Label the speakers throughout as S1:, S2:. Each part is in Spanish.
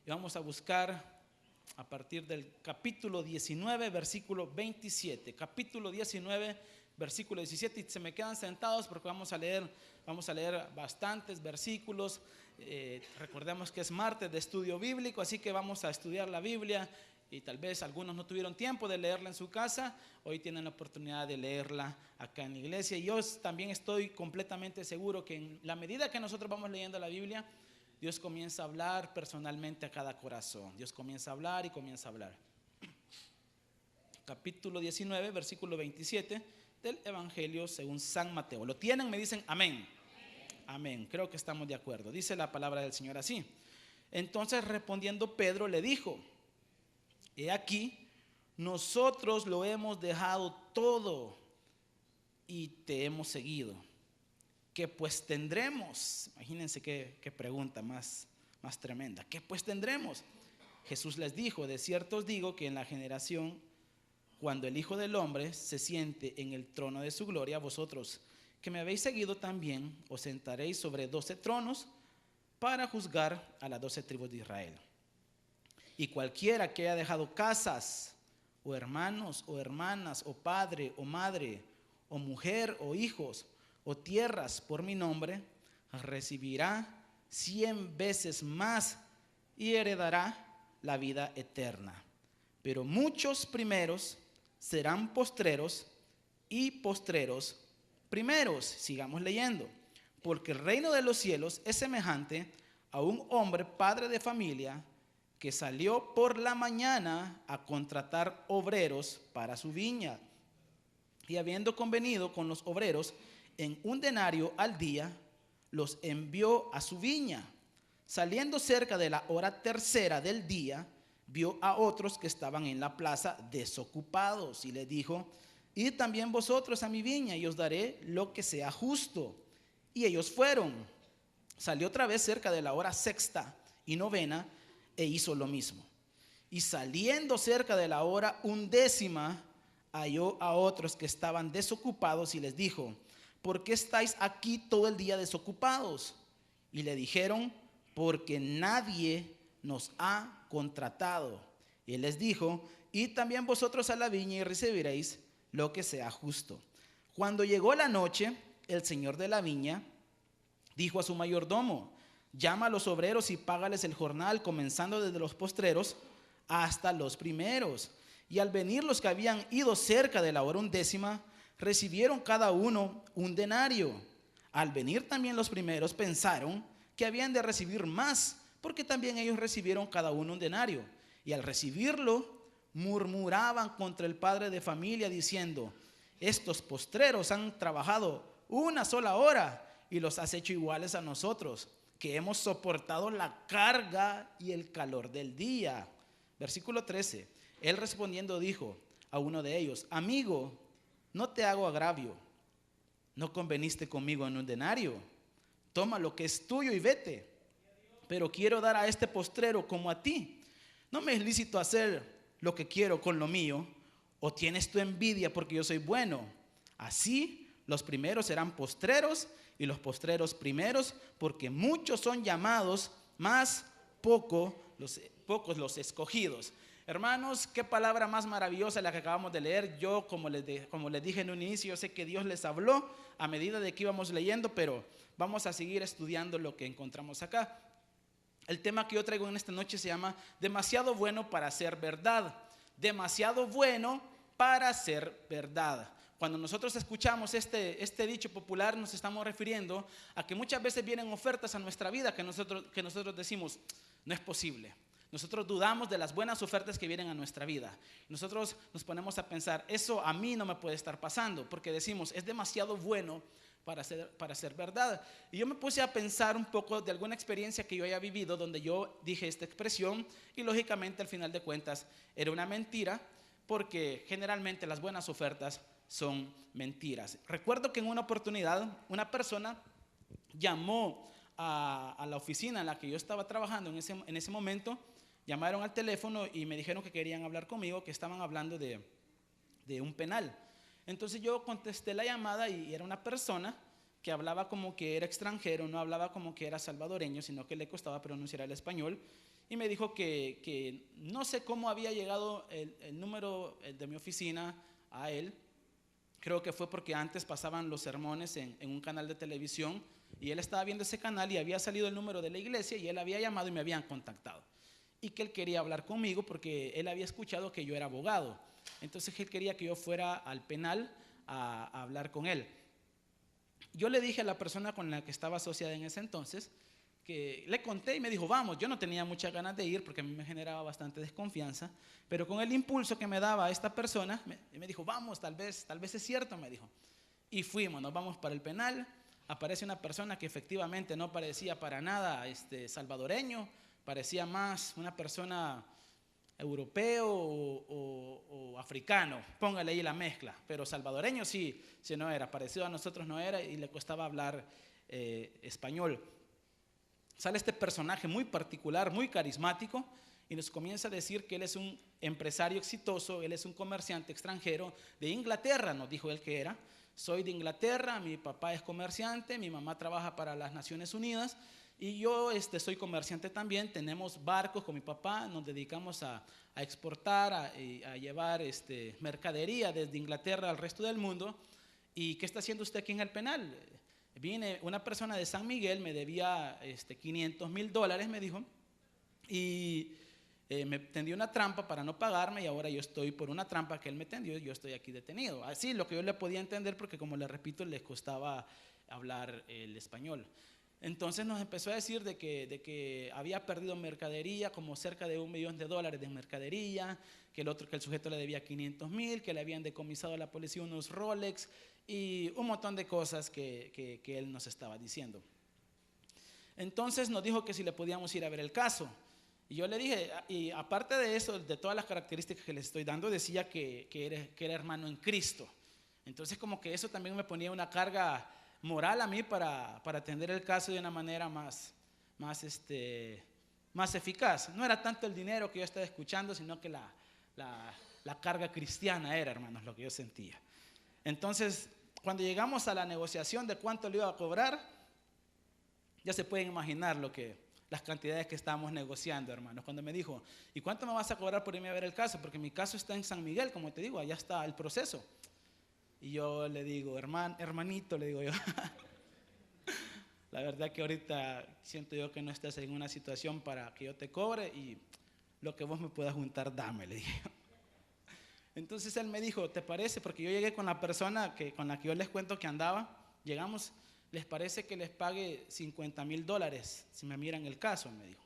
S1: y vamos a buscar a partir del capítulo 19, versículo 27. Capítulo 19, versículo 17. Y se me quedan sentados porque vamos a leer bastantes versículos. Recordemos que es martes de estudio bíblico, así que vamos a estudiar la Biblia. Y tal vez algunos no tuvieron tiempo de leerla en su casa, hoy tienen la oportunidad de leerla acá en la iglesia. Y yo también estoy completamente seguro que en la medida que nosotros vamos leyendo la Biblia, Dios comienza a hablar personalmente a cada corazón. Dios comienza a hablar y comienza a hablar. Capítulo 19, versículo 27 del Evangelio según San Mateo. ¿Lo tienen? Me dicen amén. Amén. Creo que estamos de acuerdo. Dice la palabra del Señor así. Entonces respondiendo Pedro le dijo: he aquí, nosotros lo hemos dejado todo y te hemos seguido. ¿Qué pues tendremos? Imagínense qué pregunta más tremenda. ¿Qué pues tendremos? Jesús les dijo: de cierto os digo que en la generación, cuando el Hijo del Hombre se siente en el trono de su gloria, vosotros que me habéis seguido también os sentaréis sobre 12 tronos para juzgar a las 12 tribus de Israel. Y cualquiera que haya dejado casas, o hermanos, o hermanas, o padre, o madre, o mujer, o hijos, o tierras por mi nombre, recibirá 100 veces más y heredará la vida eterna. Pero muchos primeros serán postreros, y postreros primeros. Sigamos leyendo. Porque el reino de los cielos es semejante a un hombre, padre de familia, que salió por la mañana a contratar obreros para su viña. Y habiendo convenido con los obreros en 1 denario al día, los envió a su viña. Saliendo cerca de la hora tercera del día, vio a otros que estaban en la plaza desocupados y les dijo: id también vosotros a mi viña y os daré lo que sea justo. Y ellos fueron. Salió otra vez cerca de la hora sexta y novena e hizo lo mismo. Y saliendo cerca de la hora 11, halló a otros que estaban desocupados y les dijo: ¿por qué estáis aquí todo el día desocupados? Y le dijeron: porque nadie nos ha contratado. Y él les dijo: id también vosotros a la viña y recibiréis lo que sea justo. Cuando llegó la noche, el señor de la viña dijo a su mayordomo: llama a los obreros y págales el jornal, comenzando desde los postreros hasta los primeros. Y al venir los que habían ido cerca de la hora 11, recibieron cada uno 1 denario. Al venir también los primeros, pensaron que habían de recibir más, porque también ellos recibieron cada uno 1 denario. Y al recibirlo, murmuraban contra el padre de familia, diciendo: estos postreros han trabajado 1 sola hora y los has hecho iguales a nosotros, que hemos soportado la carga y el calor del día. Versículo 13. Él respondiendo dijo a uno de ellos: amigo, no te hago agravio. ¿No conveniste conmigo en 1 denario? Toma lo que es tuyo y vete. Pero quiero dar a este postrero como a ti. ¿No me es lícito hacer lo que quiero con lo mío? ¿O tienes tu envidia porque yo soy bueno? Así los primeros serán postreros y los postreros primeros, porque muchos son llamados, mas pocos los escogidos. Hermanos, qué palabra más maravillosa la que acabamos de leer. Yo, como les dije en un inicio, yo sé que Dios les habló a medida de que íbamos leyendo, pero vamos a seguir estudiando lo que encontramos acá. El tema que yo traigo en esta noche se llama demasiado bueno para ser verdad. Demasiado bueno para ser verdad. Cuando nosotros escuchamos este dicho popular, nos estamos refiriendo a que muchas veces vienen ofertas a nuestra vida que nosotros decimos: no es posible. Nosotros dudamos de las buenas ofertas que vienen a nuestra vida. Nosotros nos ponemos a pensar: eso a mí no me puede estar pasando, porque decimos: es demasiado bueno para ser verdad. Y yo me puse a pensar un poco de alguna experiencia que yo haya vivido donde yo dije esta expresión y lógicamente al final de cuentas era una mentira, porque generalmente las buenas ofertas son mentiras. Recuerdo que en una oportunidad una persona llamó a la oficina en la que yo estaba trabajando en ese momento. Llamaron al teléfono y me dijeron que querían hablar conmigo, que estaban hablando de un penal. Entonces yo contesté la llamada y era una persona que hablaba como que era extranjero, no hablaba como que era salvadoreño, sino que le costaba pronunciar el español. Y me dijo que no sé cómo había llegado el número de mi oficina a él. Creo que fue porque antes pasaban los sermones en un canal de televisión y él estaba viendo ese canal y había salido el número de la iglesia y él había llamado y me habían contactado. Y que él quería hablar conmigo porque él había escuchado que yo era abogado. Entonces él quería que yo fuera al penal a hablar con él. Yo le dije a la persona con la que estaba asociada en ese entonces, que le conté y me dijo, vamos. Yo no tenía muchas ganas de ir porque a mí me generaba bastante desconfianza, pero con el impulso que me daba esta persona, me dijo, vamos, tal vez es cierto, me dijo. Y fuimos, nos vamos para el penal. Aparece una persona que efectivamente no parecía para nada salvadoreño, parecía más una persona europeo o africano, póngale ahí la mezcla, pero salvadoreño sí no era, parecido a nosotros no era y le costaba hablar español. Sale este personaje muy particular, muy carismático y nos comienza a decir que él es un empresario exitoso, él es un comerciante extranjero de Inglaterra, nos dijo él que era. Soy de Inglaterra, mi papá es comerciante, mi mamá trabaja para las Naciones Unidas y yo soy comerciante también. Tenemos barcos con mi papá, nos dedicamos a exportar, a llevar mercadería desde Inglaterra al resto del mundo. ¿Y qué está haciendo usted aquí en el penal? Vine, una persona de San Miguel me debía $500,000, me dijo, y me tendió una trampa para no pagarme y ahora yo estoy por una trampa que él me tendió y yo estoy aquí detenido. Así lo que yo le podía entender porque, como le repito, les costaba hablar el español. Entonces nos empezó a decir de que había perdido mercadería, como cerca de $1 millón de mercadería, que el sujeto le debía 500,000, que le habían decomisado a la policía unos Rolex y un montón de cosas que él nos estaba diciendo. Entonces nos dijo que si le podíamos ir a ver el caso. Y yo le dije, y aparte de eso, de todas las características que les estoy dando, decía que era hermano en Cristo. Entonces como que eso también me ponía una carga moral a mí para atender el caso de una manera más eficaz. No era tanto el dinero que yo estaba escuchando, sino que la carga cristiana era, hermanos, lo que yo sentía. Entonces, cuando llegamos a la negociación de cuánto le iba a cobrar, ya se pueden imaginar las cantidades que estábamos negociando, hermanos. Cuando me dijo, ¿y cuánto me vas a cobrar por irme a ver el caso? Porque mi caso está en San Miguel, como te digo, allá está el proceso. Y yo le digo, hermanito, le digo yo, la verdad que ahorita siento yo que no estás en una situación para que yo te cobre y lo que vos me puedas juntar, dame, le dije. Entonces él me dijo, ¿te parece? Porque yo llegué con la persona con la que yo les cuento que andaba, llegamos, ¿les parece que les pague $50,000 si me miran el caso? Me dijo.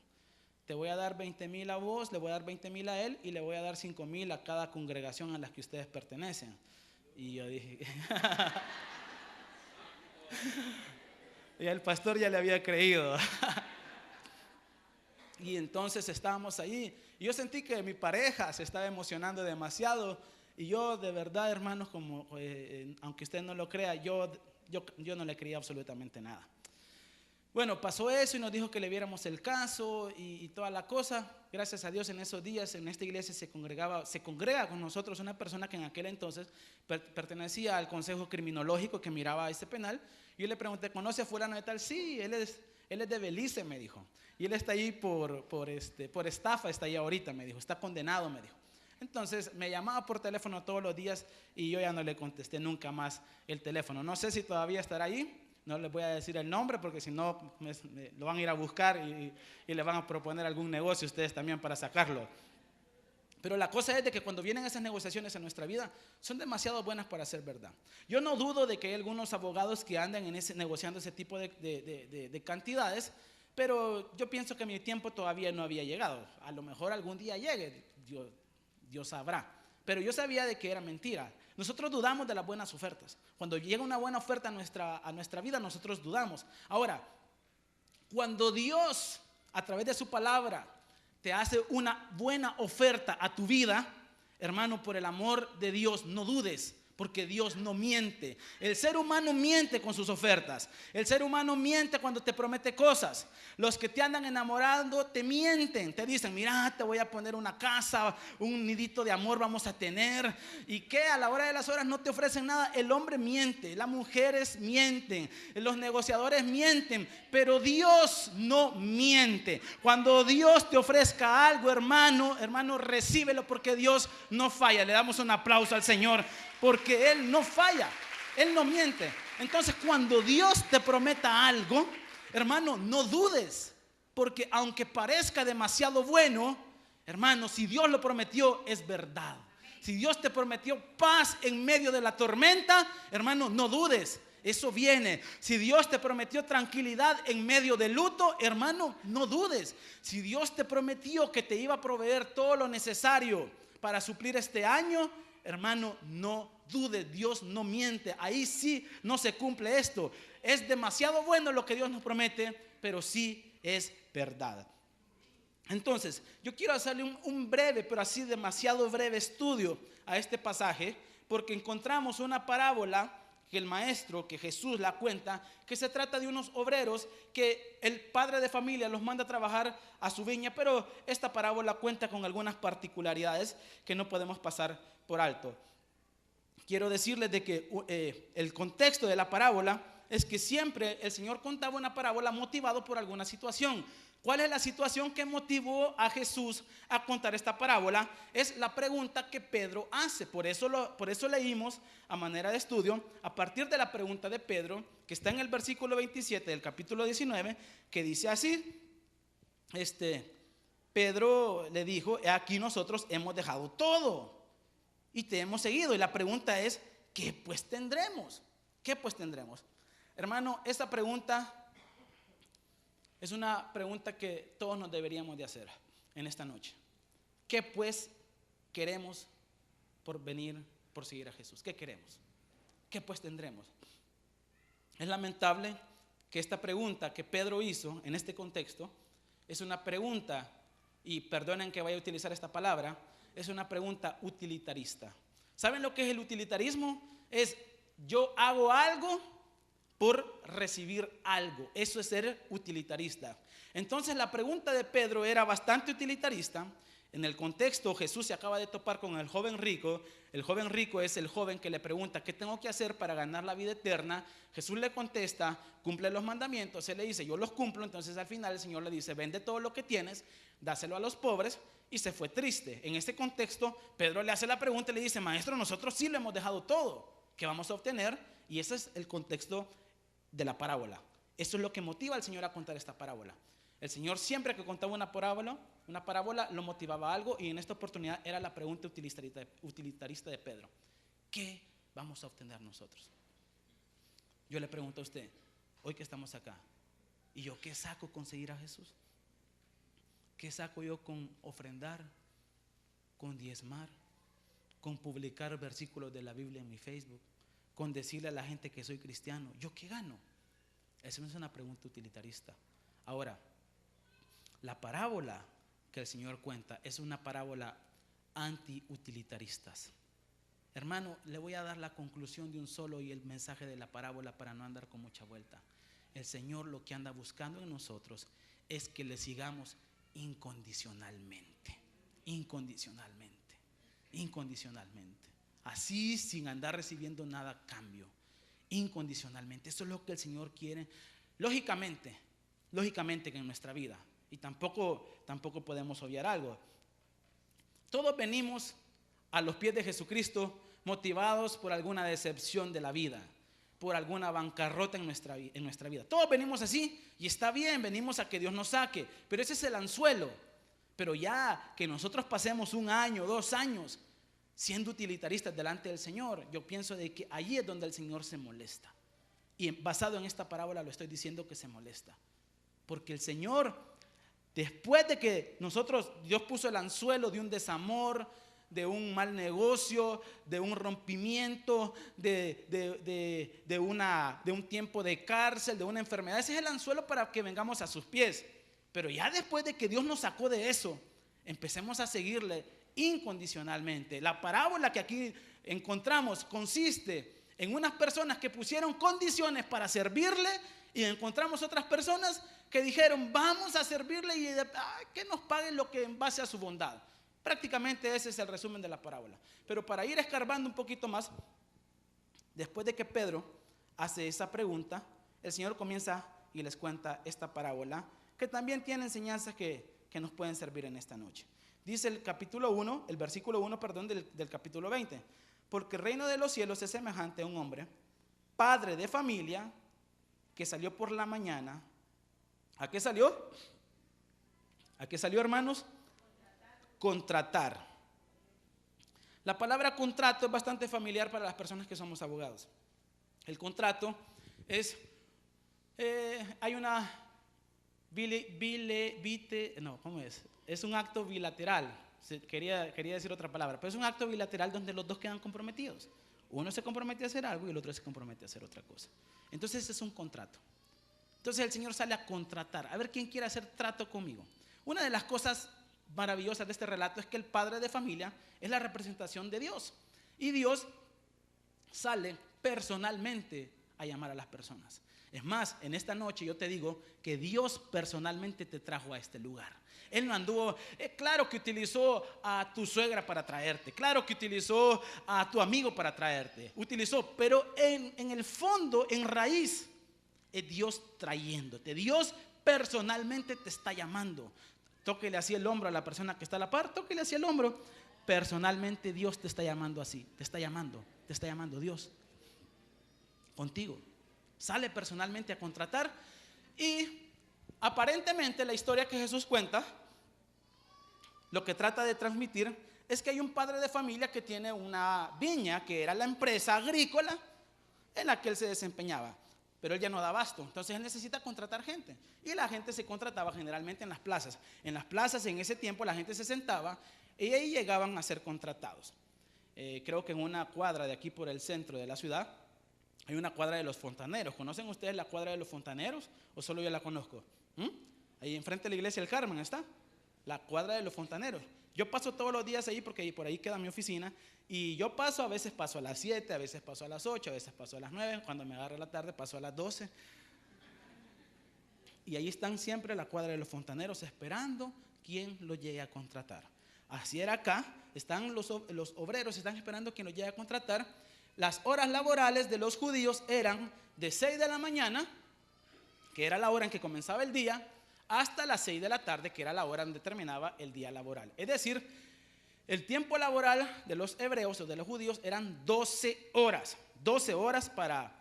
S1: Te voy a dar 20,000 a vos, le voy a dar 20,000 a él y le voy a dar 5,000 a cada congregación a la que ustedes pertenecen. Y yo dije, y el pastor ya le había creído. Y entonces estábamos ahí y yo sentí que mi pareja se estaba emocionando demasiado y yo de verdad, hermanos, como aunque usted no lo crea, yo no le creía absolutamente nada. Bueno, pasó eso y nos dijo que le viéramos el caso y toda la cosa. Gracias a Dios, en esos días en esta iglesia se congrega con nosotros una persona que en aquel entonces pertenecía al consejo criminológico que miraba ese penal. Y yo le pregunté, ¿conoce a fulano de tal? Sí, él es de Belice, me dijo. Y él está ahí por estafa, está ahí ahorita, me dijo. Está condenado, me dijo. Entonces me llamaba por teléfono todos los días y yo ya no le contesté nunca más el teléfono. No sé si todavía estará ahí. No les voy a decir el nombre porque si no lo van a ir a buscar y le van a proponer algún negocio ustedes también para sacarlo. Pero la cosa es de que cuando vienen esas negociaciones en nuestra vida son demasiado buenas para ser verdad. Yo no dudo de que hay algunos abogados que andan negociando ese tipo de cantidades, pero yo pienso que mi tiempo todavía no había llegado. A lo mejor algún día llegue, Dios sabrá. Pero yo sabía de que era mentira. Nosotros dudamos de las buenas ofertas. Cuando llega una buena oferta a nuestra vida, nosotros dudamos. Ahora, cuando Dios, a través de su palabra, te hace una buena oferta a tu vida, hermano, por el amor de Dios, no dudes, porque Dios no miente. El ser humano miente con sus ofertas. El ser humano miente cuando te promete cosas. Los que te andan enamorando te mienten. Te dicen, mira, te voy a poner una casa, un nidito de amor vamos a tener. Y que a la hora de las horas no te ofrecen nada. El hombre miente, las mujeres mienten, los negociadores mienten, pero Dios no miente. Cuando Dios te ofrezca algo, hermano, recíbelo, porque Dios no falla. Le damos un aplauso al Señor, porque Él no falla, Él no miente. Entonces, cuando Dios te prometa algo, hermano, no dudes, porque aunque parezca demasiado bueno, hermano, si Dios lo prometió, es verdad. Si Dios te prometió paz en medio de la tormenta, hermano, no dudes, eso viene. Si Dios te prometió tranquilidad en medio del luto, hermano, no dudes. Si Dios te prometió que te iba a proveer todo lo necesario para suplir este año, hermano, no dudes, Dios no miente. Ahí sí no se cumple esto. Es demasiado bueno lo que Dios nos promete, pero sí es verdad. Entonces, yo quiero hacerle un breve, pero así demasiado breve estudio a este pasaje, porque encontramos una parábola que el maestro, que Jesús la cuenta, que se trata de unos obreros que el padre de familia los manda a trabajar a su viña, pero esta parábola cuenta con algunas particularidades que no podemos pasar por alto. Quiero decirles de que el contexto de la parábola es que siempre el Señor contaba una parábola motivado por alguna situación. ¿Cuál es la situación que motivó a Jesús a contar esta parábola? Es la pregunta que Pedro hace. Por eso leímos a manera de estudio, a partir de la pregunta de Pedro, que está en el versículo 27 del capítulo 19, que dice así: Pedro le dijo, aquí nosotros hemos dejado todo y te hemos seguido. Y la pregunta es, ¿qué pues tendremos? ¿Qué pues tendremos? Hermano, esta pregunta es una pregunta que todos nos deberíamos de hacer en esta noche. ¿Qué pues queremos por seguir a Jesús? ¿Qué queremos? ¿Qué pues tendremos? Es lamentable que esta pregunta que Pedro hizo en este contexto es una pregunta, y perdonen que vaya a utilizar esta palabra, es una pregunta utilitarista. ¿Saben lo que es el utilitarismo? Es yo hago algo por recibir algo. Eso es ser utilitarista. Entonces la pregunta de Pedro era bastante utilitarista. En el contexto, Jesús se acaba de topar con el joven rico. El joven rico es el joven que le pregunta, ¿qué tengo que hacer para ganar la vida eterna? Jesús le contesta, cumple los mandamientos. Él le dice, yo los cumplo. Entonces al final el Señor le dice, vende todo lo que tienes, dáselo a los pobres, y se fue triste. En este contexto, Pedro le hace la pregunta y le dice, maestro, nosotros sí lo hemos dejado todo. ¿Qué vamos a obtener? Y ese es el contexto de la parábola. Eso es lo que motiva al Señor a contar esta parábola. El Señor siempre que contaba una parábola lo motivaba a algo, y en esta oportunidad era la pregunta utilitarista de Pedro. ¿Qué vamos a obtener nosotros? Yo le pregunto a usted, hoy que estamos acá, ¿y yo qué saco con seguir a Jesús? ¿Qué saco yo con ofrendar, con diezmar, con publicar versículos de la Biblia en mi Facebook, con decirle a la gente que soy cristiano? ¿Yo qué gano? Esa no es una pregunta utilitarista. Ahora, la parábola que el Señor cuenta es una parábola anti-utilitaristas. Hermano, le voy a dar la conclusión de un solo y el mensaje de la parábola para no andar con mucha vuelta. El Señor lo que anda buscando en nosotros es que le sigamos incondicionalmente. Incondicionalmente. Incondicionalmente. Así, sin andar recibiendo nada a cambio. Incondicionalmente. Eso es lo que el Señor quiere. Lógicamente que en nuestra vida. Y tampoco podemos obviar algo. Todos venimos a los pies de Jesucristo motivados por alguna decepción de la vida, por alguna bancarrota en nuestra vida. Todos venimos así, y está bien, venimos a que Dios nos saque, pero ese es el anzuelo. Pero ya que nosotros pasemos 1 año, 2 años siendo utilitaristas delante del Señor, yo pienso de que allí es donde el Señor se molesta. Y basado en esta parábola lo estoy diciendo que se molesta, porque el Señor, después de que Dios puso el anzuelo de un desamor, de un mal negocio, de un rompimiento, de un tiempo de cárcel, de una enfermedad, ese es el anzuelo para que vengamos a sus pies. Pero ya después de que Dios nos sacó de eso, empecemos a seguirle. incondicionalmente. La parábola que aquí encontramos consiste en unas personas que pusieron condiciones para servirle, y encontramos otras personas que dijeron: vamos a servirle y que nos paguen lo que en base a su bondad. Prácticamente ese es el resumen de la parábola. Pero para ir escarbando un poquito más, después de que Pedro hace esa pregunta, el Señor comienza y les cuenta esta parábola, que también tiene enseñanzas que nos pueden servir en esta noche. Dice el capítulo 1, el versículo 1, perdón, del capítulo 20. Porque el reino de los cielos es semejante a un hombre, padre de familia, que salió por la mañana. ¿A qué salió? ¿A qué salió, hermanos? Contratar. La palabra contrato es bastante familiar para las personas que somos abogados. El contrato es, hay una ¿cómo es? Es un acto bilateral. Quería decir otra palabra, pero es un acto bilateral donde los dos quedan comprometidos. Uno se compromete a hacer algo y el otro se compromete a hacer otra cosa. Entonces es un contrato. Entonces el Señor sale a contratar, a ver quién quiere hacer trato conmigo. Una de las cosas maravillosas de este relato es que el padre de familia es la representación de Dios. Y Dios sale personalmente a llamar a las personas. Es más, en esta noche yo te digo que Dios personalmente te trajo a este lugar. Él no anduvo, claro que utilizó a tu suegra para traerte, claro que utilizó a tu amigo para traerte, pero en el fondo, en raíz, es Dios trayéndote. Dios personalmente te está llamando. Tóquele así el hombro a la persona que está a la par, tóquele así el hombro. Personalmente Dios te está llamando así, te está llamando Dios contigo. Sale personalmente a contratar, y aparentemente la historia que Jesús cuenta, lo que trata de transmitir es que hay un padre de familia que tiene una viña, que era la empresa agrícola en la que él se desempeñaba, pero él ya no da abasto. Entonces él necesita contratar gente, y la gente se contrataba generalmente en las plazas. En las plazas, en ese tiempo, la gente se sentaba y ahí llegaban a ser contratados. Creo que en una cuadra de aquí por el centro de la ciudad hay una cuadra de los fontaneros. ¿Conocen ustedes la cuadra de los fontaneros o solo yo la conozco? Ahí enfrente de la iglesia del Carmen está la cuadra de los fontaneros. Yo paso todos los días ahí porque por ahí queda mi oficina, y yo paso, a veces paso a las 7, a veces paso a las 8, a veces paso a las 9, cuando me agarra la tarde paso a las 12. Y ahí están siempre la cuadra de los fontaneros esperando quien lo llegue a contratar. Así era acá, están los obreros, están esperando quien lo llegue a contratar. Las horas laborales de los judíos eran de 6 de la mañana, que era la hora en que comenzaba el día, hasta las 6 de la tarde, que era la hora donde terminaba el día laboral. Es decir, el tiempo laboral de los hebreos o de los judíos eran 12 horas. 12 horas para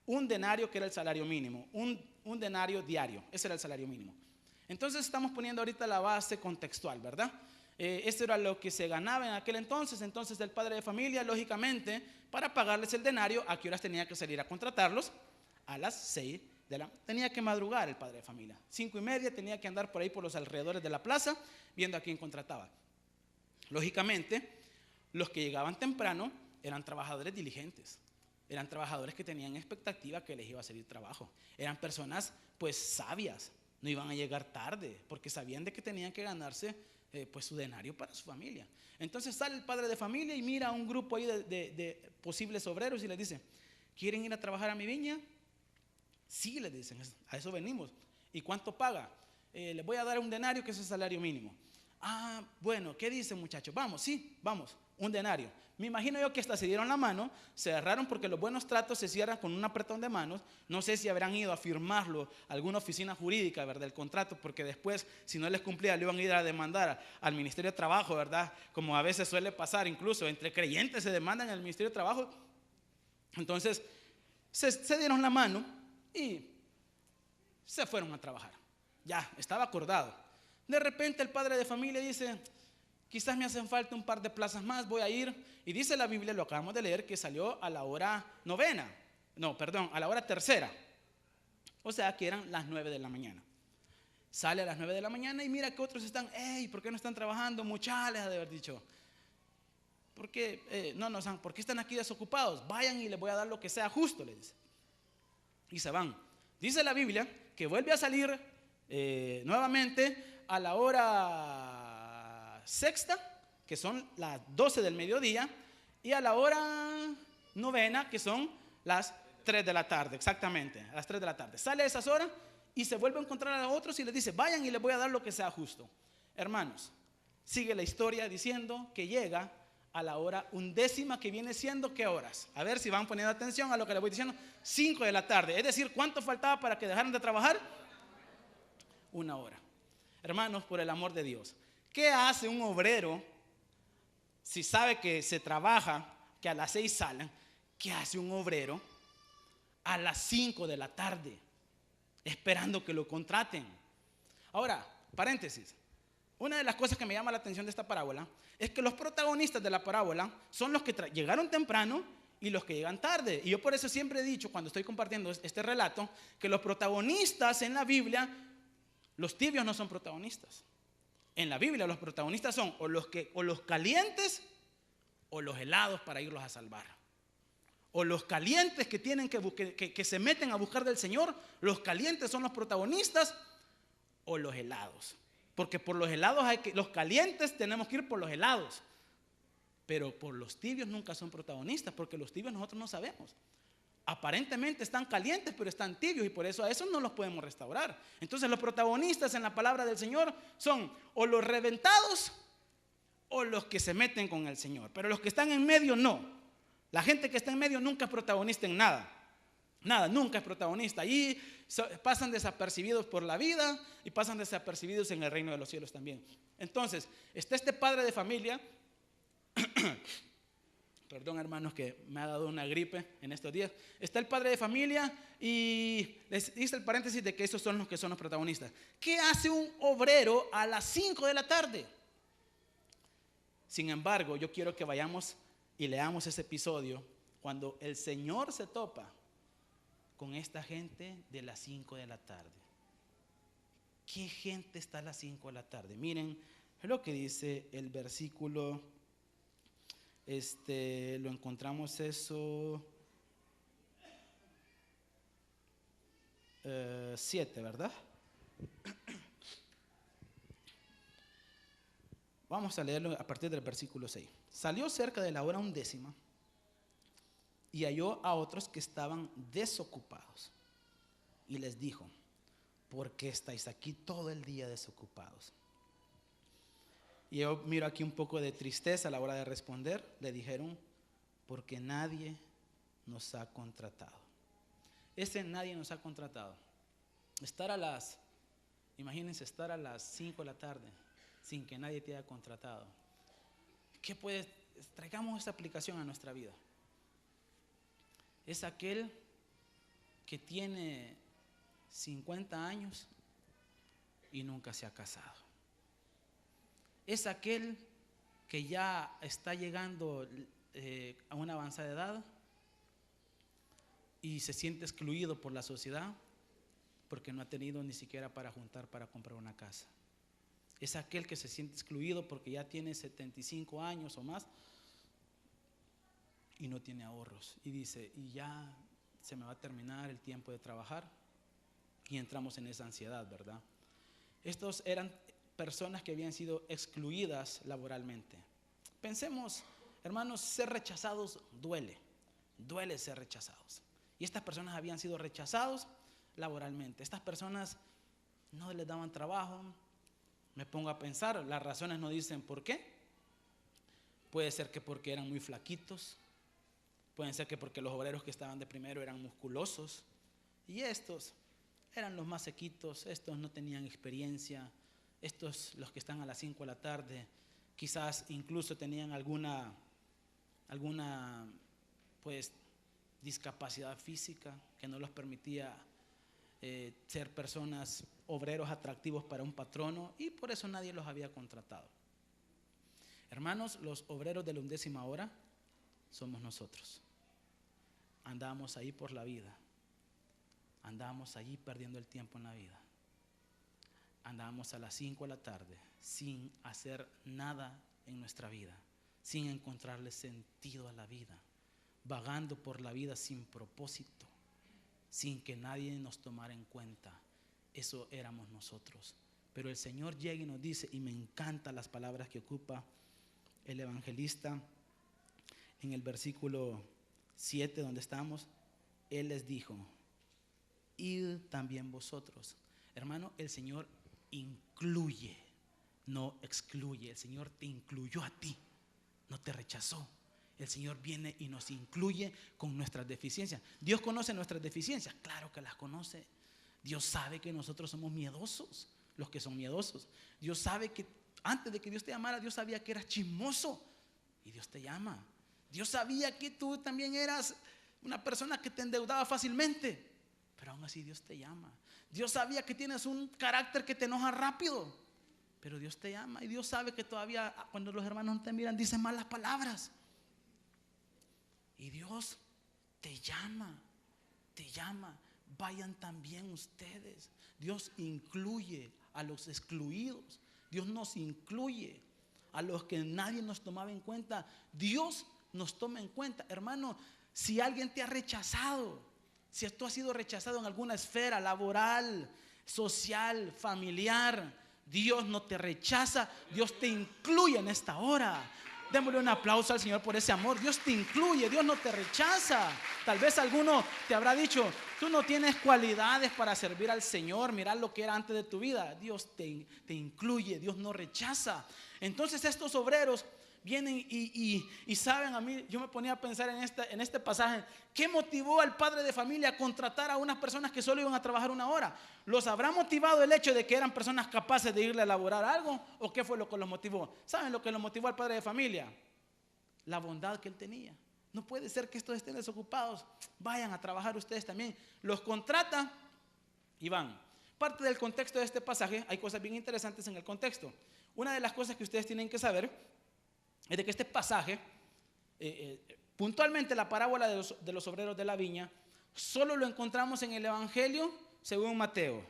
S1: un denario, que era el salario mínimo. Un denario diario, ese era el salario mínimo. Entonces estamos poniendo ahorita la base contextual, ¿verdad? Esto era lo que se ganaba en aquel entonces. Entonces el padre de familia, lógicamente, para pagarles el denario, ¿a qué horas tenía que salir a contratarlos? A las 6 tenía que madrugar el padre de familia. 5:30 tenía que andar por ahí por los alrededores de la plaza viendo a quién contrataba. Lógicamente, los que llegaban temprano eran trabajadores diligentes, eran trabajadores que tenían expectativa que les iba a salir trabajo, eran personas pues sabias, no iban a llegar tarde porque sabían de que tenían que ganarse pues su denario para su familia. Entonces sale el padre de familia y mira a un grupo ahí de posibles obreros y les dice: ¿quieren ir a trabajar a mi viña? Sí, les dicen, a eso venimos. ¿Y cuánto paga? Les voy a dar un denario, que es el salario mínimo. Ah, bueno, ¿qué dicen, muchachos? Vamos, sí, vamos, un denario. Me imagino yo que hasta se dieron la mano, se agarraron, porque los buenos tratos se cierran con un apretón de manos. No sé si habrán ido a firmarlo a alguna oficina jurídica, ¿verdad? El contrato, porque después, si no les cumplía, le iban a ir a demandar al Ministerio de Trabajo, ¿verdad? Como a veces suele pasar, incluso entre creyentes se demandan al Ministerio de Trabajo. Entonces, se dieron la mano y se fueron a trabajar. Ya, estaba acordado. De repente el padre de familia dice: quizás me hacen falta un par de plazas más, voy a ir. Y dice la Biblia, lo acabamos de leer, que salió a la hora a la hora tercera. O sea que eran las 9 de la mañana. Sale a las 9 de la mañana y mira que otros están: hey, ¿por qué no están trabajando? Muchachos, les ha de haber dicho. ¿Por qué ¿por qué están aquí desocupados? Vayan y les voy a dar lo que sea justo, les dice. Y se van. Dice la Biblia que vuelve a salir nuevamente a la hora sexta, que son las 12 del mediodía, y a la hora novena, que son las 3 de la tarde, exactamente, a las 3 de la tarde. Sale a esas horas y se vuelve a encontrar a otros y les dice, vayan y les voy a dar lo que sea justo. Hermanos, sigue la historia diciendo que llega a la hora 11, que viene siendo, ¿qué horas? A ver si van poniendo atención a lo que les voy diciendo. 5 de la tarde, es decir, ¿cuánto faltaba para que dejaran de trabajar? 1 hora. Hermanos, por el amor de Dios, ¿qué hace un obrero si sabe que se trabaja, que a las 6 salen? ¿Qué hace un obrero a las 5 de la tarde esperando que lo contraten? Ahora, paréntesis, una de las cosas que me llama la atención de esta parábola es que los protagonistas de la parábola son los que llegaron temprano y los que llegan tarde. Y yo por eso siempre he dicho, cuando estoy compartiendo este relato, que los protagonistas en la Biblia, los tibios no son protagonistas. En la Biblia los protagonistas son o los calientes o los helados para irlos a salvar. O los calientes que tienen que se meten a buscar del Señor, los calientes son los protagonistas, o los helados. Porque por los helados los calientes tenemos que ir por los helados. Pero por los tibios nunca son protagonistas, porque los tibios nosotros no sabemos. Aparentemente están calientes, pero están tibios, y por eso a esos no los podemos restaurar. Entonces los protagonistas en la palabra del Señor son o los reventados o los que se meten con el Señor. Pero los que están en medio no. La gente que está en medio nunca es protagonista en nada. Nada, nunca es protagonista. Allí pasan desapercibidos por la vida y pasan desapercibidos en el reino de los cielos también. Entonces, está este padre de familia. Perdón, hermanos, que me ha dado una gripe en estos días. Está el padre de familia y les hice el paréntesis de que esos son los que son los protagonistas. ¿Qué hace un obrero a las 5 de la tarde? Sin embargo, yo quiero que vayamos y leamos ese episodio cuando el Señor se topa con esta gente de las 5 de la tarde. ¿Qué gente está a las 5 de la tarde? Miren lo que dice el versículo, lo encontramos eso, 7, ¿verdad? Vamos a leerlo a partir del versículo 6. Salió cerca de la hora 11 y halló a otros que estaban desocupados y les dijo, ¿por qué estáis aquí todo el día desocupados? Y yo miro aquí un poco de tristeza a la hora de responder. Le dijeron, porque nadie nos ha contratado. Nadie nos ha contratado. Imagínense estar a las 5 de la tarde sin que nadie te haya contratado. Traigamos esta aplicación a nuestra vida. Es aquel que tiene 50 años y nunca se ha casado. Es aquel que ya está llegando a una avanzada edad y se siente excluido por la sociedad porque no ha tenido ni siquiera para juntar para comprar una casa. Es aquel que se siente excluido porque ya tiene 75 años o más y no tiene ahorros. Y dice, y ya se me va a terminar el tiempo de trabajar. Y entramos en esa ansiedad, ¿verdad? Estos eran personas que habían sido excluidas laboralmente. Pensemos, hermanos, ser rechazados duele ser rechazados. Y estas personas habían sido rechazados laboralmente. Estas personas no les daban trabajo. Me pongo a pensar, las razones no dicen por qué. Puede ser que porque eran muy flaquitos. Pueden ser que porque los obreros que estaban de primero eran musculosos. Y estos eran los más sequitos, estos no tenían experiencia. Estos, los que están a las 5 de la tarde, quizás incluso tenían alguna pues discapacidad física que no los permitía ser personas, obreros atractivos para un patrono, y por eso nadie los había contratado. Hermanos, los obreros de la 11ª hora somos nosotros. Andamos ahí por la vida, andamos allí perdiendo el tiempo en la vida. Andábamos a las 5 de la tarde sin hacer nada en nuestra vida, sin encontrarle sentido a la vida, vagando por la vida sin propósito, sin que nadie nos tomara en cuenta. Eso éramos nosotros. Pero el Señor llega y nos dice, y me encantan las palabras que ocupa el evangelista, en el versículo 7 donde estamos, él les dijo: id también vosotros. Hermano, el Señor incluye, no excluye. El Señor te incluyó a ti, no te rechazó. El Señor viene y nos incluye con nuestras deficiencias. ¿Dios conoce nuestras deficiencias? Claro que las conoce. Dios sabe que nosotros somos miedosos, los que son miedosos. Dios sabe que antes de que Dios te llamara, Dios sabía que eras chismoso y Dios te llama. Dios sabía que tú también eras una persona que te endeudaba fácilmente, pero aún así Dios te llama. Dios sabía que tienes un carácter que te enoja rápido, pero Dios te llama. Y Dios sabe que todavía cuando los hermanos te miran dicen malas palabras. Y Dios te llama, te llama. Vayan también ustedes. Dios incluye a los excluidos. Dios nos incluye a los que nadie nos tomaba en cuenta. Dios nos toma en cuenta. Hermano, si alguien te ha rechazado, si tú has sido rechazado en alguna esfera laboral, social, familiar, Dios no te rechaza, Dios te incluye en esta hora. Démosle un aplauso al Señor por ese amor. Dios te incluye, Dios no te rechaza. Tal vez alguno te habrá dicho: tú no tienes cualidades para servir al Señor, mirá lo que era antes de tu vida. Dios te incluye, Dios no rechaza. Entonces estos obreros vienen y saben, a mí, yo me ponía a pensar en este pasaje, ¿qué motivó al padre de familia a contratar a unas personas que solo iban a trabajar una hora? ¿Los habrá motivado el hecho de que eran personas capaces de irle a elaborar algo? ¿O qué fue lo que los motivó? ¿Saben lo que los motivó al padre de familia? La bondad que él tenía. No puede ser que estos estén desocupados, vayan a trabajar ustedes también. Los contrata y van. Parte del contexto de este pasaje, hay cosas bien interesantes en el contexto. Una de las cosas que ustedes tienen que saber es de que este pasaje, puntualmente la parábola de los obreros de la viña, solo lo encontramos en el Evangelio según Mateo.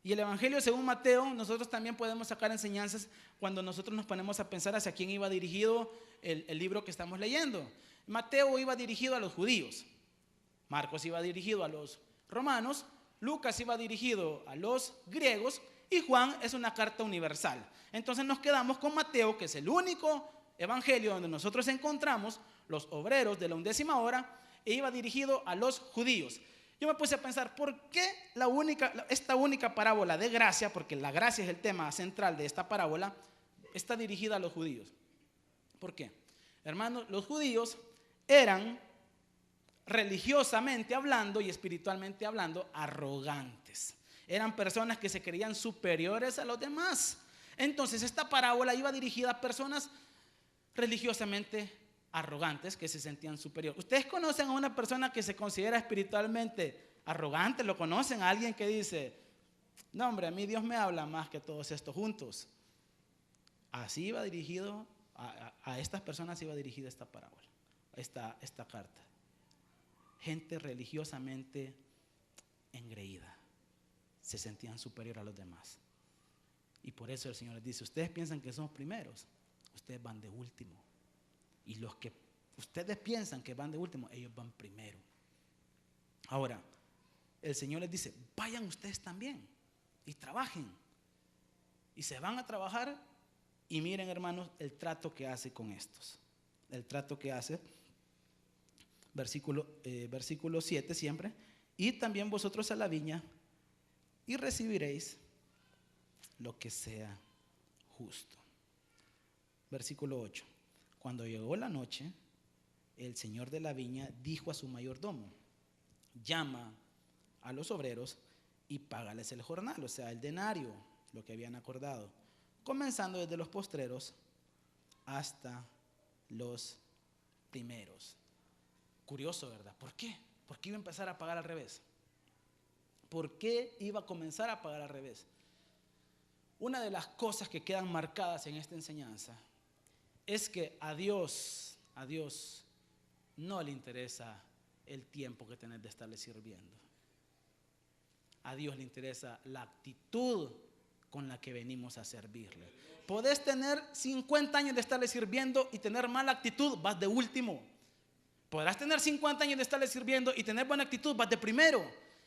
S1: Y el Evangelio según Mateo, nosotros también podemos sacar enseñanzas cuando nosotros nos ponemos a pensar hacia quién iba dirigido el libro que estamos leyendo. Mateo iba dirigido a los judíos, Marcos iba dirigido a los romanos, Lucas iba dirigido a los griegos y Juan es una carta universal. Entonces nos quedamos con Mateo, que es el único evangelio donde nosotros encontramos los obreros de la 11ª hora, e iba dirigido a los judíos. Yo me puse a pensar, ¿por qué esta única parábola de gracia, porque la gracia es el tema central de esta parábola, está dirigida a los judíos? ¿Por qué? Hermanos, los judíos eran, religiosamente hablando y espiritualmente hablando, arrogantes. Eran personas que se creían superiores a los demás. Entonces esta parábola iba dirigida a personas religiosamente arrogantes que se sentían superiores. ¿Ustedes conocen a una persona que se considera espiritualmente arrogante? ¿Lo conocen? A alguien que dice: no, hombre, a mí Dios me habla más que todos estos juntos. Así iba dirigido a estas personas, iba dirigida esta parábola, esta carta. Gente religiosamente engreída, se sentían superior a los demás. Y por eso el Señor les dice: ustedes piensan que somos primeros, ustedes van de último. Y los que ustedes piensan que van de último, ellos van primero. Ahora, el Señor les dice: vayan ustedes también y trabajen. Y se van a trabajar. Y miren, hermanos, el trato que hace con estos. El trato que hace, versículo 7 siempre: y también vosotros a la viña y recibiréis lo que sea justo. Versículo 8: cuando llegó la noche, el señor de la viña dijo a su mayordomo: llama a los obreros y págales el jornal, o sea, el denario, lo que habían acordado, comenzando desde los postreros hasta los primeros. Curioso, ¿verdad? ¿Por qué? ¿Por qué iba a empezar a pagar al revés? ¿Por qué iba a comenzar a pagar al revés? Una de las cosas que quedan marcadas en esta enseñanza es que a Dios no le interesa el tiempo que tenés de estarle sirviendo. A Dios le interesa la actitud con la que venimos a servirle. Podés tener 50 años de estarle sirviendo y tener mala actitud, vas de último. Podrás tener 50 años de estarle sirviendo y tener buena actitud, vas de primero.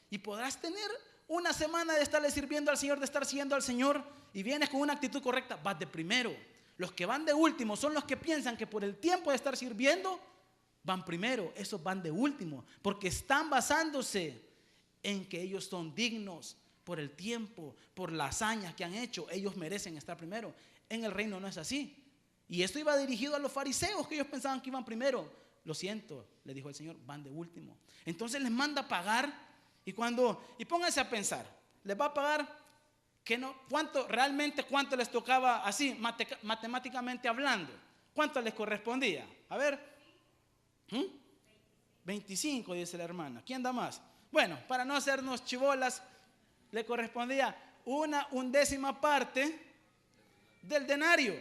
S1: Y podrás tener una semana de estarle sirviendo al Señor, de estar siguiendo al Señor, y vienes con una actitud correcta, vas de primero. Los que van de último son los que piensan que por el tiempo de estar sirviendo van primero. Esos van de último porque están basándose en que ellos son dignos por el tiempo, por las hazañas que han hecho. Ellos merecen estar primero. En el reino no es así. Y esto iba dirigido a los fariseos, que ellos pensaban que iban primero. Lo siento, le dijo el Señor, van de último. Entonces les manda a pagar. Y pónganse a pensar, les va a pagar que no, cuánto les tocaba así, matemáticamente hablando. ¿Cuánto les correspondía? A ver, 25, dice la hermana. ¿Quién da más? Bueno, para no hacernos chibolas, le correspondía una undécima parte del denario.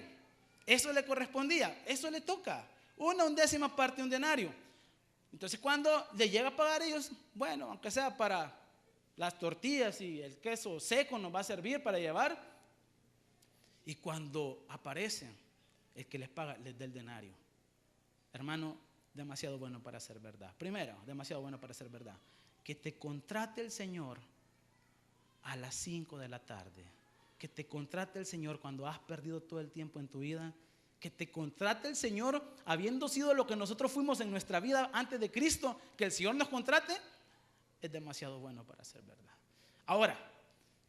S1: Eso le correspondía, eso le toca. Una undécima parte de un denario. Entonces cuando le llega a pagar ellos, bueno, aunque sea para las tortillas y el queso seco nos va a servir para llevar. Y cuando aparece el que les paga, les da el denario. Hermano, demasiado bueno para ser verdad. Primero, demasiado bueno para ser verdad. Que te contrate el Señor a las 5 de la tarde. Que te contrate el Señor cuando has perdido todo el tiempo en tu vida. Que te contrate el Señor habiendo sido lo que nosotros fuimos en nuestra vida antes de Cristo. Que el Señor nos contrate es demasiado bueno para ser verdad. Ahora,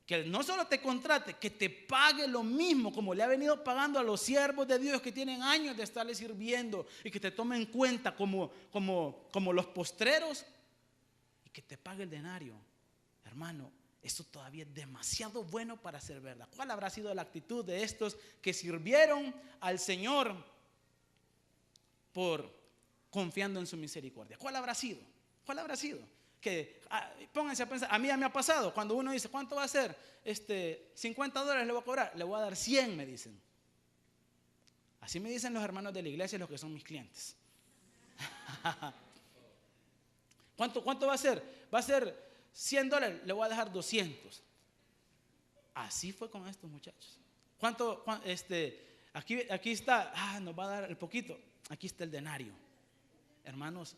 S1: que no solo te contrate, que te pague lo mismo como le ha venido pagando a los siervos de Dios que tienen años de estarle sirviendo y que te tome en cuenta como los postreros y que te pague el denario. Hermano, eso todavía es demasiado bueno para ser verdad. ¿Cuál habrá sido la actitud de estos que sirvieron al Señor por confiando en su misericordia? ¿Cuál habrá sido? ¿Cuál habrá sido? Que pónganse a pensar, a mí ya me ha pasado, cuando uno dice, ¿cuánto va a ser? $50 le voy a cobrar, le voy a dar 100, me dicen. Así me dicen los hermanos de la iglesia, los que son mis clientes. ¿Cuánto va a ser? Va a ser $100, le voy a dejar 200. Así fue con estos muchachos. Aquí está, nos va a dar el poquito. Aquí está el denario. Hermanos,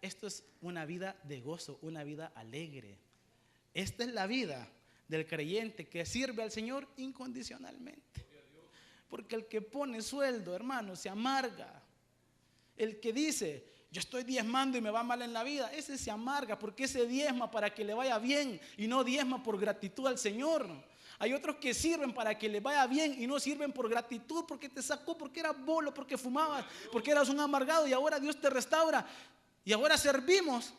S1: esto es una vida de gozo, una vida alegre. Esta es la vida del creyente que sirve al Señor incondicionalmente. Porque el que pone sueldo, hermano, se amarga. El que dice, yo estoy diezmando y me va mal en la vida, ese se amarga porque ese diezma para que le vaya bien y no diezma por gratitud al Señor. Hay otros que sirven para que le vaya bien y no sirven por gratitud, porque te sacó, porque eras bolo, porque fumabas, porque eras un amargado y ahora Dios te restaura. Y ahora servimos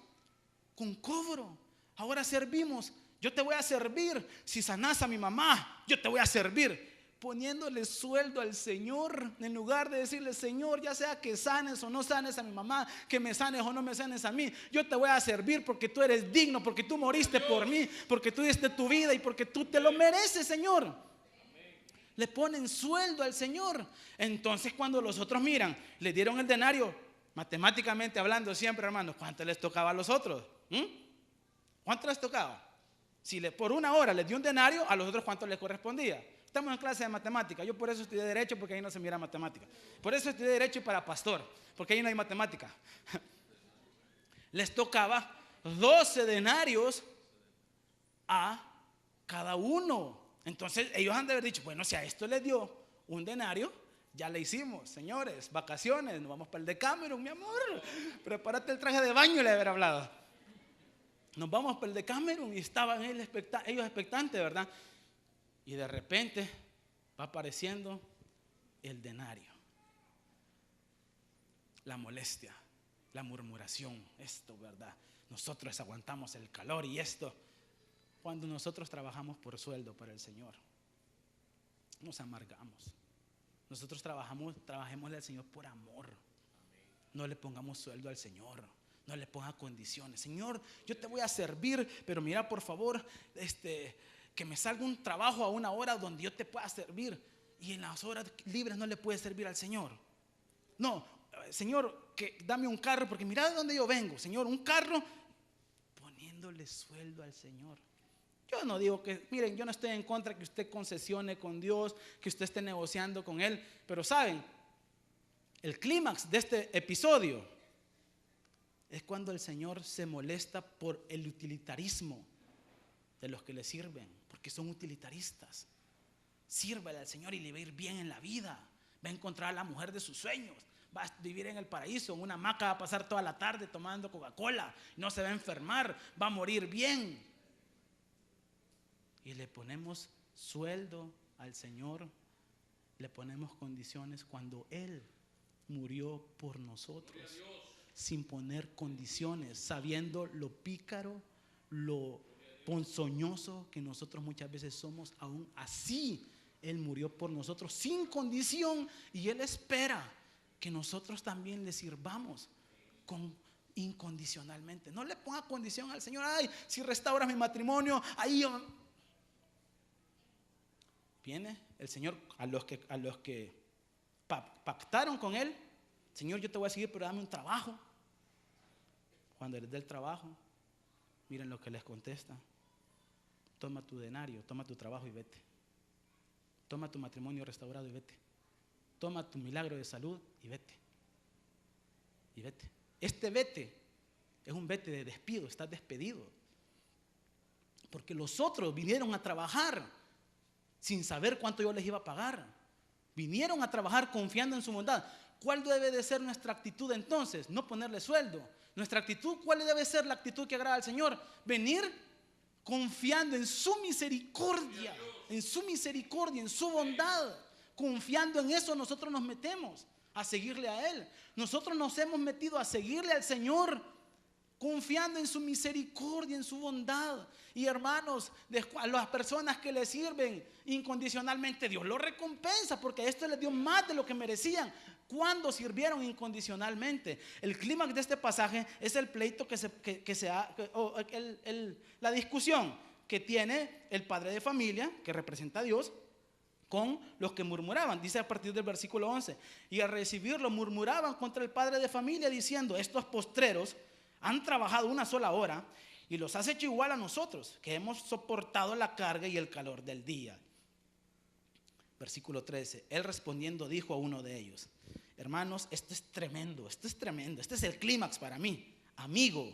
S1: con cobro. Ahora servimos. Yo te voy a servir. Si sanás a mi mamá, yo te voy a servir. Poniéndole sueldo al Señor, en lugar de decirle, Señor, ya sea que sanes o no sanes a mi mamá, que me sanes o no me sanes a mí, yo te voy a servir porque tú eres digno, porque tú moriste por mí, porque tú diste tu vida y porque tú te lo mereces, Señor. Le ponen sueldo al Señor. Entonces cuando los otros miran, le dieron el denario, matemáticamente hablando siempre, hermanos, ¿cuánto les tocaba a los otros? ¿Cuánto les tocaba? Si por una hora les dio un denario, a los otros ¿cuánto les correspondía? Estamos en clase de matemática. Yo por eso estudié derecho, porque ahí no se mira matemática. Por eso estudié derecho para pastor, porque ahí no hay matemática. Les tocaba 12 denarios a cada uno. Entonces ellos han de haber dicho, bueno, si a esto les dio un denario, ya le hicimos, señores, vacaciones, nos vamos para el Decameron, mi amor. Prepárate el traje de baño, le haber hablado. Nos vamos para el Decameron y estaban ellos expectantes, ¿verdad? Y de repente va apareciendo el denario. La molestia, la murmuración, esto, ¿verdad? Nosotros aguantamos el calor y esto. Cuando nosotros trabajamos por sueldo para el Señor, nos amargamos. Nosotros trabajémosle al Señor por amor. No le pongamos sueldo al Señor. No le ponga condiciones. Señor, yo te voy a servir, pero mira, por favor, que me salga un trabajo a una hora donde yo te pueda servir. Y en las horas libres no le puedes servir al Señor. No, Señor, que dame un carro, porque mira de dónde yo vengo. Señor, un carro, poniéndole sueldo al Señor. Yo no digo que, miren, yo no estoy en contra que usted concesione con Dios, que usted esté negociando con Él, pero saben, el clímax de este episodio es cuando el Señor se molesta por el utilitarismo de los que le sirven, porque son utilitaristas. Sírvale al Señor y le va a ir bien en la vida. Va a encontrar a la mujer de sus sueños. Va a vivir en el paraíso, en una hamaca, va a pasar toda la tarde tomando Coca-Cola. No se va a enfermar, va a morir bien. Y le ponemos sueldo al Señor, le ponemos condiciones cuando Él murió por nosotros, sin poner condiciones, sabiendo lo pícaro, lo ponzoñoso que nosotros muchas veces somos. Aún así Él murió por nosotros sin condición, y Él espera que nosotros también le sirvamos incondicionalmente. No le ponga condición al Señor: ay, si restauras mi matrimonio, ahí yo... Viene el Señor a los que pactaron con Él: Señor, yo te voy a seguir, pero dame un trabajo. Cuando les dé el trabajo, miren lo que les contesta: toma tu denario, toma tu trabajo y vete. Toma tu matrimonio restaurado y vete. Toma tu milagro de salud y vete. Y vete. Este vete es un vete de despido, estás despedido. Porque los otros vinieron a trabajar sin saber cuánto yo les iba a pagar. Vinieron a trabajar confiando en su bondad. ¿Cuál debe de ser nuestra actitud entonces? No ponerle sueldo. Nuestra actitud, ¿cuál debe ser la actitud que agrada al Señor? Venir confiando en su misericordia, en su misericordia, en su bondad. Confiando en eso, nosotros nos metemos a seguirle a Él. Nosotros nos hemos metido a seguirle al Señor, confiando en su misericordia, en su bondad. Y hermanos, a las personas que le sirven incondicionalmente, Dios los recompensa, porque esto les dio más de lo que merecían cuando sirvieron incondicionalmente. El clímax de este pasaje es el pleito la discusión que tiene el padre de familia, que representa a Dios, con los que murmuraban. Dice a partir del versículo 11: y al recibirlo murmuraban contra el padre de familia, diciendo: estos postreros han trabajado una sola hora y los has hecho igual a nosotros, que hemos soportado la carga y el calor del día. Versículo 13: él respondiendo dijo a uno de ellos: hermanos, esto es tremendo, este es el clímax para mí. Amigo,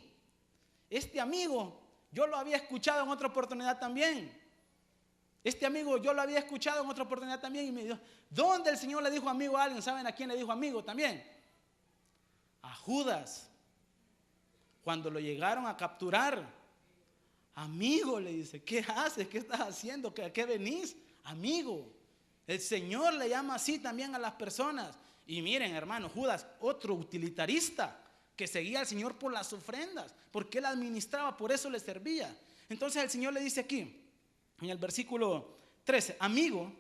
S1: este amigo yo lo había escuchado en otra oportunidad también. Este amigo yo lo había escuchado en otra oportunidad también, y me dijo: ¿dónde el Señor le dijo amigo a alguien? ¿Saben a quién le dijo amigo también? A Judas. Cuando lo llegaron a capturar, amigo, le dice: ¿qué haces? ¿Qué estás haciendo? ¿A qué venís? Amigo. El Señor le llama así también a las personas. Y miren, hermano, Judas, otro utilitarista que seguía al Señor por las ofrendas, porque él administraba, por eso le servía. Entonces el Señor le dice aquí, en el versículo 13: amigo,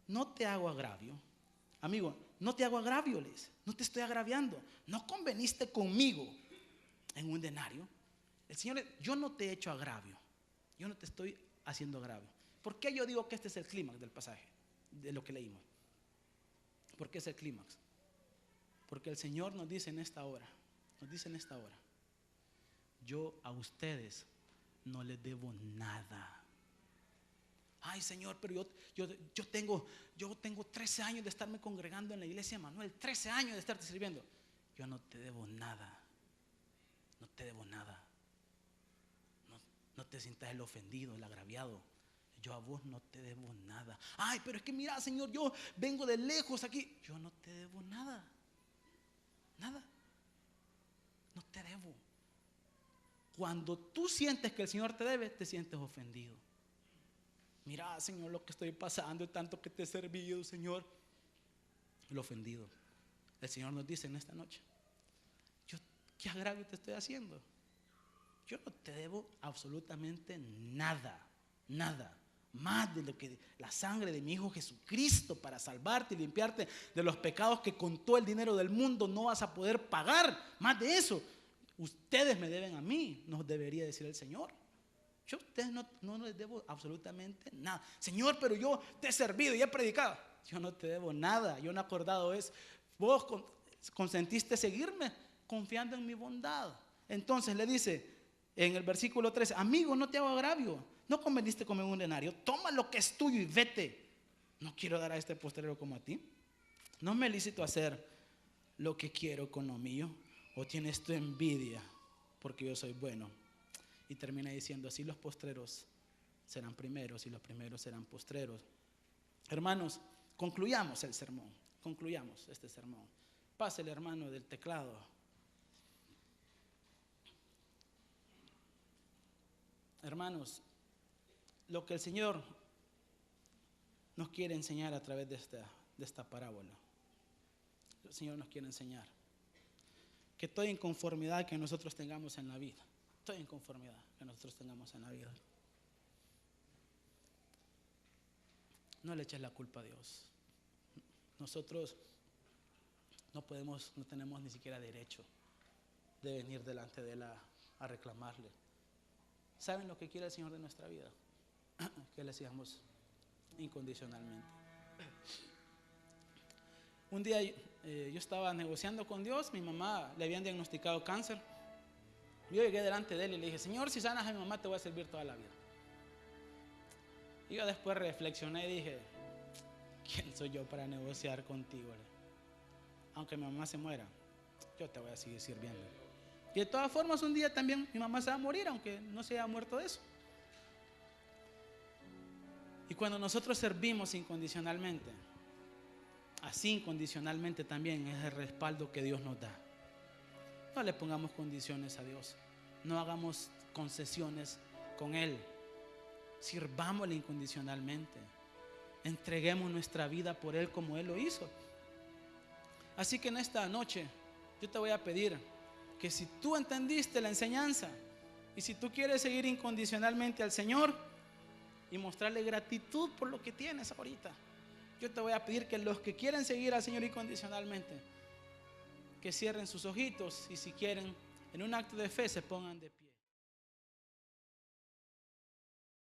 S1: no te hago agravio. Amigo, no te hago agravio, le dice. No te estoy agraviando. No conveniste conmigo en un denario. El Señor: yo no te he hecho agravio. Yo no te estoy haciendo agravio. ¿Por qué yo digo que este es el clímax del pasaje, de lo que leímos? ¿Por qué es el clímax? Porque el Señor nos dice en esta hora, yo a ustedes no les debo nada. Ay, Señor, pero yo tengo 13 años de estarme congregando en la iglesia Emanuel, 13 años de estarte sirviendo. Yo no te debo nada. No te debo nada. No te sientas el ofendido, el agraviado. Yo a vos no te debo nada. Ay, pero es que mira, Señor, yo vengo de lejos aquí. Yo no te debo nada. Nada. No te debo. Cuando tú sientes que el Señor te debe, te sientes ofendido. Mira, Señor, lo que estoy pasando, tanto que te he servido, Señor. El ofendido. El Señor nos dice en esta noche: ¿qué agravio te estoy haciendo? Yo no te debo absolutamente nada. Nada. Más de lo que la sangre de mi Hijo Jesucristo para salvarte y limpiarte de los pecados que con todo el dinero del mundo no vas a poder pagar. Más de eso, ustedes me deben a mí, nos debería decir el Señor. Yo a ustedes no les debo absolutamente nada. Señor, pero yo te he servido y he predicado. Yo no te debo nada. Yo no he acordado eso. Vos consentiste seguirme confiando en mi bondad. Entonces le dice en el versículo 13: amigo, no te hago agravio. No conveniste conmigo un denario. Toma lo que es tuyo y vete. No quiero dar a este postrero como a ti. No me lícito hacer lo que quiero con lo mío. ¿O tienes tu envidia porque yo soy bueno? Y termina diciendo: así los postreros serán primeros y los primeros serán postreros. Hermanos, concluyamos el sermón, concluyamos este sermón. Pase el hermano del teclado. Hermanos, lo que el Señor nos quiere enseñar a través de esta parábola, el Señor nos quiere enseñar que toda inconformidad que nosotros tengamos en la vida, toda inconformidad que nosotros tengamos en la vida, no le eches la culpa a Dios. Nosotros no tenemos ni siquiera derecho de venir delante de Él a reclamarle. ¿Saben lo que quiere el Señor de nuestra vida? Que le sigamos incondicionalmente. Un día yo estaba negociando con Dios. Mi mamá le habían diagnosticado cáncer. Yo llegué delante de Él y le dije: Señor, si sanas a mi mamá, te voy a servir toda la vida. Y yo después reflexioné y dije: ¿quién soy yo para negociar contigo? Aunque mi mamá se muera, yo te voy a seguir sirviendo. Y de todas formas, un día también mi mamá se va a morir, aunque no se haya muerto de eso. Y cuando nosotros servimos incondicionalmente, así incondicionalmente también es el respaldo que Dios nos da. No le pongamos condiciones a Dios, no hagamos concesiones con Él. Sirvámosle incondicionalmente, entreguemos nuestra vida por Él como Él lo hizo. Así que en esta noche yo te voy a pedir que si tú entendiste la enseñanza y si tú quieres seguir incondicionalmente al Señor y mostrarle gratitud por lo que tienes ahorita, yo te voy a pedir que los que quieren seguir al Señor incondicionalmente, que cierren sus ojitos y si quieren, en un acto de fe, se pongan de pie.